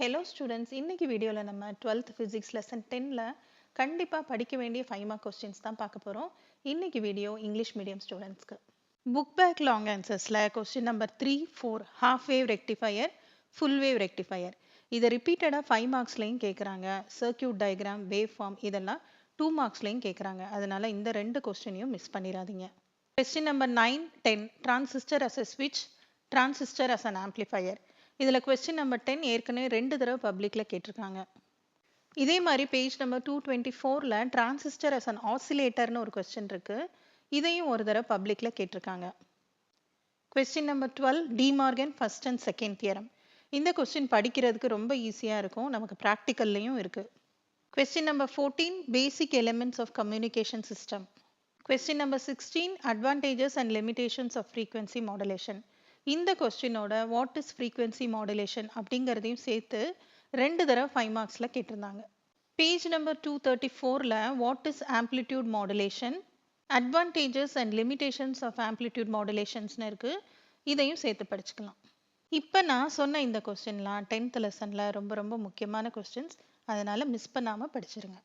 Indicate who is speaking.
Speaker 1: Hello students, இன்னைக்கு வீடியோவில் நம்ம 12th ஃபிசிக்ஸ் லெசன் 10ல் கண்டிப்பாக படிக்க வேண்டிய 5 மார்க் கொஸ்டின்ஸ் தான் பார்க்க போகிறோம். இன்னைக்கு வீடியோ இங்கிலீஷ் மீடியம் ஸ்டூடெண்ட்ஸ்க்கு. புக் பேக் லாங் ஆன்சர்ஸில் question number 3, 4 half wave rectifier, full wave rectifier இதை ரிப்பீட்டடாக 5 மார்க்ஸ்லையும் கேட்குறாங்க. சர்க்கியூட் டயக்ராம், வேவ் ஃபார்ம் இதெல்லாம் 2 மார்க்ஸ்லையும் கேட்குறாங்க. அதனால் இந்த 2 கொஸ்டினையும் மிஸ் பண்ணிடாதீங்க. Question number 9, 10 transistor as a ஸ்விட்ச், டிரான்சிஸ்டர் அஸ் அன் ஆம்ப்ளிஃபையர். இதில் கொஸ்டின் நம்பர் 10 ஏற்கனவே 2 தடவை பப்ளிக்கில் கேட்டிருக்காங்க. இதே மாதிரி பேஜ் நம்பர் 224ல் டிரான்சிஸ்டர் அஸ் அன் ஆசிலேட்டர்னு ஒரு கொஸ்டின் இருக்குது. இதையும் ஒரு தடவை பப்ளிக்கில் கேட்டிருக்காங்க. Question number 12 De Morgan first and second theorem. இந்த கொஸ்டின் படிக்கிறதுக்கு ரொம்ப ஈஸியாக இருக்கும், நமக்கு ப்ராக்டிக்கல்லையும் இருக்குது. Question number 14 basic elements of communication system. Question number 16 advantages and limitations of frequency modulation. இந்த கொஸ்டினோட வாட் இஸ் ஃப்ரீக்வன்சி மாடுலேஷன் அப்படிங்கிறதையும் சேர்த்து 2 தடவை 5 மார்க்ஸில் கேட்டிருந்தாங்க. பேஜ் நம்பர் 234ல் what is amplitude modulation, advantages and limitations of amplitude மாடுலேஷன்ஸ்னு இருக்குது. இதையும் சேர்த்து படிச்சுக்கலாம். இப்போ நான் சொன்ன இந்த கொஸ்டின்லாம் 10th லெசனில் ரொம்ப ரொம்ப முக்கியமான கொஸ்டின்ஸ், அதனால் மிஸ் பண்ணாமல் படிச்சிருங்க.